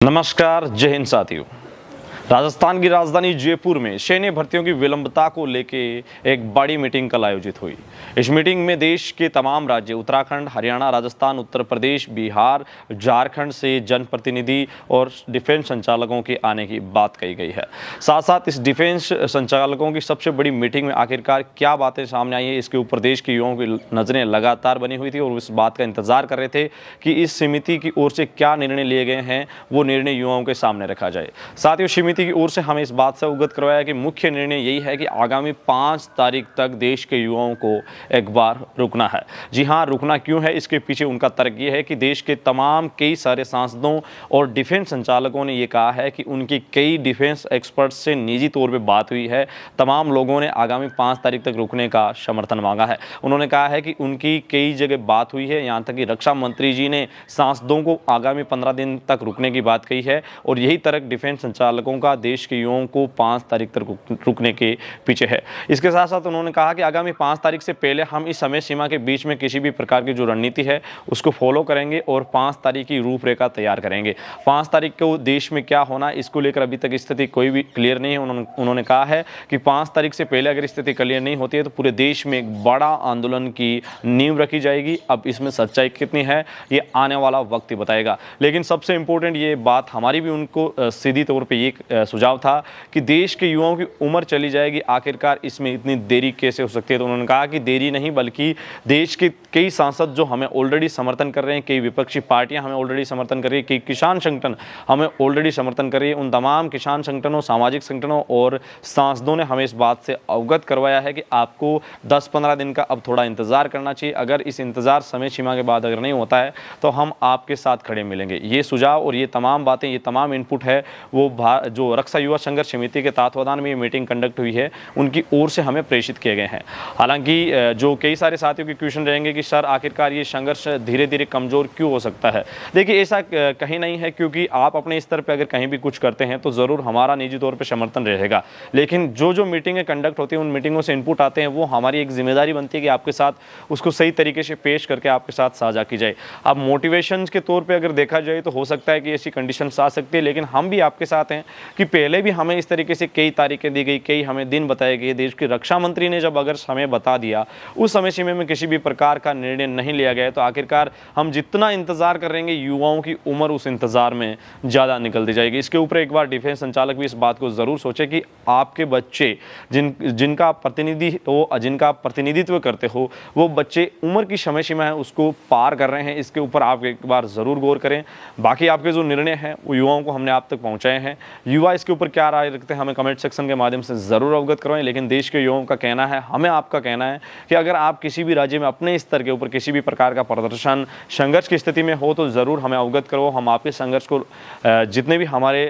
नमस्कार, जय हिंद साथियों। राजस्थान की राजधानी जयपुर में सैन्य भर्तियों की विलंबता को लेके एक बड़ी मीटिंग कल आयोजित हुई। इस मीटिंग में देश के तमाम राज्य उत्तराखंड, हरियाणा, राजस्थान, उत्तर प्रदेश, बिहार, झारखंड से जनप्रतिनिधि और डिफेंस संचालकों के आने की बात कही गई है। साथ साथ इस डिफेंस संचालकों की सबसे बड़ी मीटिंग में आखिरकार क्या बातें सामने आई है, इसके ऊपर देश के युवाओं की नज़रें लगातार बनी हुई थी और इस बात का इंतजार कर रहे थे कि इस समिति की ओर से क्या निर्णय लिए गए हैं, वो निर्णय युवाओं के सामने रखा जाए। साथ ही समिति की ओर से हमें इस बात से अवगत करवाया कि मुख्य निर्णय यही है कि आगामी 5 तारीख तक देश के युवाओं को एक बार रुकना है। जी हाँ, रुकना क्यों है, इसके पीछे उनका तर्क ये है कि देश के तमाम कई सारे सांसदों और डिफेंस संचालकों ने ये कहा है कि उनकी कई डिफेंस एक्सपर्ट्स से निजी तौर पर बात हुई है। तमाम लोगों ने आगामी 5 तारीख तक रुकने का समर्थन मांगा है। उन्होंने कहा है कि उनकी कई जगह बात हुई है, यहाँ तक कि रक्षा मंत्री जी ने सांसदों को आगामी 15 दिन तक रुकने की बात कही है और यही तर्क डिफेंस संचालकों का देश के युवाओं को 5 तारीख तक रुकने के पीछे है। इसके साथ साथ उन्होंने कहा कि आगामी 5 तारीख से पहले हम इस समय सीमा के बीच में किसी भी प्रकार की जो रणनीति है उसको फॉलो करेंगे और 5 तारीख की रूपरेखा तैयार करेंगे। 5 तारीख को देश में क्या होना, इसको लेकर अभी तक स्थिति कोई भी क्लियर नहीं है। उन्होंने कहा है कि 5 तारीख से पहले अगर स्थिति क्लियर नहीं होती है तो पूरे देश में एक बड़ा आंदोलन की नींव रखी जाएगी। अब इसमें सच्चाई कितनी है ये आने वाला वक्त ही बताएगा। लेकिन सबसे इंपॉर्टेंट ये बात हमारी भी उनको सीधी तौर पे ये सुझाव था कि देश के युवाओं की उम्र चली जाएगी, आखिरकार इसमें इतनी देरी कैसे हो सकती है। तो उन्होंने कहा कि देरी नहीं बल्कि देश के कई सांसद जो हमें ऑलरेडी समर्थन कर रहे हैं, कई विपक्षी पार्टियां हमें ऑलरेडी समर्थन कर रही है, कई किसान संगठन हमें ऑलरेडी समर्थन कर रही है, उन तमाम किसान संगठनों, सामाजिक संगठनों और सांसदों ने हमें इस बात से अवगत करवाया है कि आपको 10-15 दिन का अब थोड़ा इंतजार करना चाहिए। अगर इस इंतजार समय सीमा के बाद अगर नहीं होता है तो हम आपके साथ खड़े मिलेंगे। ये सुझाव और ये तमाम बातें, ये तमाम इनपुट है वो जो रक्षा युवा संघर्ष समिति के तत्वावधान में ये मीटिंग कंडक्ट हुई है उनकी ओर से हमें प्रेषित किए गए हैं। हालांकि जो कई सारे साथियों के क्वेश्चन रहेंगे कि सर आखिरकार ये संघर्ष धीरे धीरे कमजोर क्यों हो सकता है। देखिए ऐसा कहीं नहीं है, क्योंकि आप अपने स्तर पर अगर कहीं भी कुछ करते हैं तो ज़रूर हमारा निजी तौर पर समर्थन रहेगा, लेकिन जो मीटिंगें कंडक्ट होती हैं उन मीटिंगों से इनपुट आते हैं वो हमारी एक जिम्मेदारी बनती है कि आपके साथ उसको सही तरीके से पेश करके आपके साथ साझा की जाए। अब मोटिवेशन के तौर पर अगर देखा जाए तो हो सकता है कि ऐसी कंडीशंस आ सकती है, लेकिन हम भी आपके साथ हैं कि पहले भी हमें इस तरीके से कई तारीखें दी गई, कई हमें दिन बताए गए। देश की रक्षा मंत्री ने जब अगर समय बता दिया, उस समय सीमा में किसी भी प्रकार का निर्णय नहीं लिया गया तो आखिरकार हम जितना इंतजार करेंगे युवाओं की उम्र उस इंतजार में ज़्यादा निकलती जाएगी। इसके ऊपर एक बार डिफेंस संचालक भी इस बात को ज़रूर सोचे कि आपके बच्चे जिनका प्रतिनिधित्व करते हो वो बच्चे उम्र की समय सीमा है उसको पार कर रहे हैं। इसके ऊपर आप एक बार ज़रूर गौर करें। बाकी आपके जो निर्णय हैं वो युवाओं को हमने आप तक पहुँचाए हैं। युवा इसके ऊपर क्या राय रखते हैं हमें कमेंट सेक्शन के माध्यम से ज़रूर अवगत करवाएं। लेकिन देश के युवाओं का कहना है, हमें आपका कहना है कि अगर आप किसी भी राज्य में अपने स्तर के ऊपर किसी भी प्रकार का प्रदर्शन संघर्ष की स्थिति में हो तो ज़रूर हमें अवगत करो। हम आपके संघर्ष को जितने भी हमारे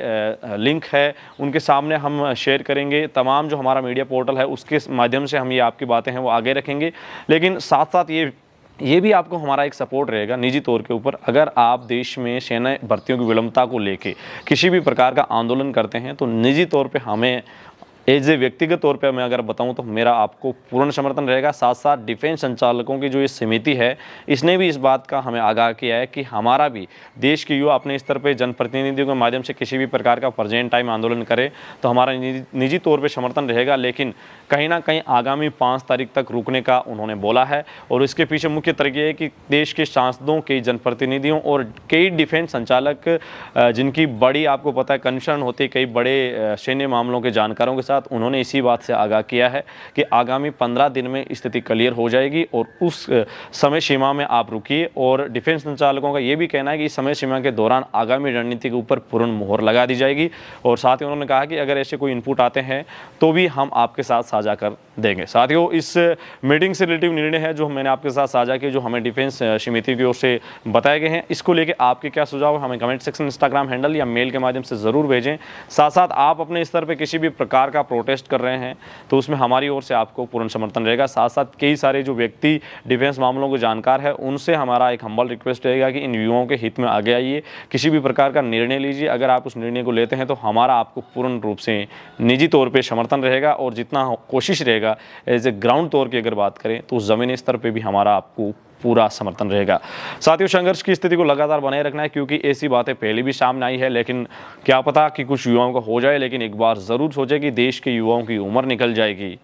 लिंक है उनके सामने हम शेयर करेंगे। तमाम जो हमारा मीडिया पोर्टल है उसके माध्यम से हम ये आपकी बातें हैं वो आगे रखेंगे। लेकिन साथ साथ ये भी आपको हमारा एक सपोर्ट रहेगा निजी तौर के ऊपर। अगर आप देश में सेना भर्तियों की विलंबता को लेके किसी भी प्रकार का आंदोलन करते हैं तो निजी तौर पे हमें एज ए व्यक्तिगत तौर पे मैं अगर बताऊं तो मेरा आपको पूर्ण समर्थन रहेगा। साथ साथ डिफेंस संचालकों की जो ये समिति है इसने भी इस बात का हमें आगाह किया है कि हमारा भी देश के युवा अपने स्तर पे जनप्रतिनिधियों के माध्यम से किसी भी प्रकार का प्रेजेंट टाइम आंदोलन करे तो हमारा निजी तौर पे समर्थन रहेगा। लेकिन कहीं ना कहीं आगामी 5 तारीख तक रुकने का उन्होंने बोला है और इसके पीछे मुख्य तर्क ये है कि देश के सांसदों, कई जनप्रतिनिधियों और कई डिफेंस संचालक जिनकी बड़ी आपको पता है कंसर्न होती है कई बड़े सैन्य मामलों के जानकारों के साथ, उन्होंने इसी बात से आगाह किया है कि आगामी 15 दिन में स्थिति क्लियर हो जाएगी और उस समय सीमा में आप रुकिए। और डिफेंस संचालकों का ये भी कहना है कि इस समय सीमा के दौरान आगामी रणनीति के ऊपर पूर्ण मोहर लगा दी जाएगी। और साथ ही उन्होंने कहा कि अगर ऐसे कोई इनपुट आते हैं तो भी हम आपके साथ साझा कर देंगे। साथियों, इस मीटिंग से रिलेटिव निर्णय है जो मैंने आपके साथ साझा किए, जो हमें डिफेंस समिति की ओर से बताए गए हैं, इसको लेके आपके क्या सुझाव है हमें कमेंट सेक्शन, इंस्टाग्राम हैंडल या मेल के माध्यम से ज़रूर भेजें। साथ साथ आप अपने स्तर पर किसी भी प्रकार का प्रोटेस्ट कर रहे हैं तो उसमें हमारी ओर से आपको पूर्ण समर्थन रहेगा। साथ साथ कई सारे जो व्यक्ति डिफेंस मामलों को जानकार है उनसे हमारा एक हम्बल रिक्वेस्ट रहेगा कि इन युवाओं के हित में आगे आइए, किसी भी प्रकार का निर्णय लीजिए। अगर आप उस निर्णय को लेते हैं तो हमारा आपको पूर्ण रूप से निजी तौर पर समर्थन रहेगा और जितना कोशिश रहेगा एज ए ग्राउंड तौर की अगर बात करें तो ज़मीनी स्तर पर भी हमारा आपको पूरा समर्थन रहेगा। साथियों, संघर्ष की स्थिति को लगातार बनाए रखना है, क्योंकि ऐसी बातें पहले भी सामने आई है, लेकिन क्या पता कि कुछ युवाओं को हो जाए। लेकिन एक बार ज़रूर सोचें कि देश के युवाओं की उम्र निकल जाएगी,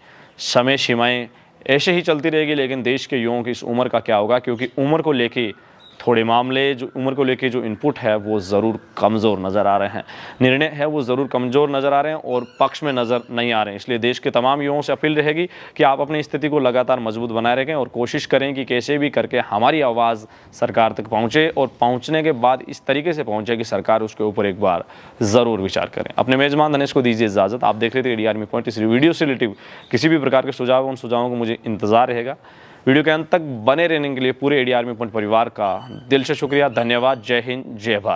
समय सीमाएं ऐसे ही चलती रहेगी, लेकिन देश के युवाओं की इस उम्र का क्या होगा, क्योंकि उम्र को लेके थोड़े मामले, जो उम्र को लेके जो इनपुट है वो ज़रूर कमज़ोर नज़र आ रहे हैं, निर्णय है वो ज़रूर कमज़ोर नज़र आ रहे हैं और पक्ष में नज़र नहीं आ रहे हैं। इसलिए देश के तमाम युवाओं से अपील रहेगी कि आप अपनी स्थिति को लगातार मजबूत बनाए रखें और कोशिश करें कि कैसे भी करके हमारी आवाज़ सरकार तक पहुँचे, और पहुँचने के बाद इस तरीके से पहुँचे कि सरकार उसके ऊपर एक बार ज़रूर विचार करें। अपने मेज़बान दिनेश को दीजिए इजाज़त। आप देख रहे थे AD आर्मी पॉइंट। इस वीडियो से रिलेटिव किसी भी प्रकार के सुझाव, उन सुझावों को मुझे इंतज़ार रहेगा। वीडियो के अंत तक बने रहने के लिए पूरे AD आर्मी पॉइंट परिवार का दिल से शुक्रिया, धन्यवाद। जय हिंद, जय भारत।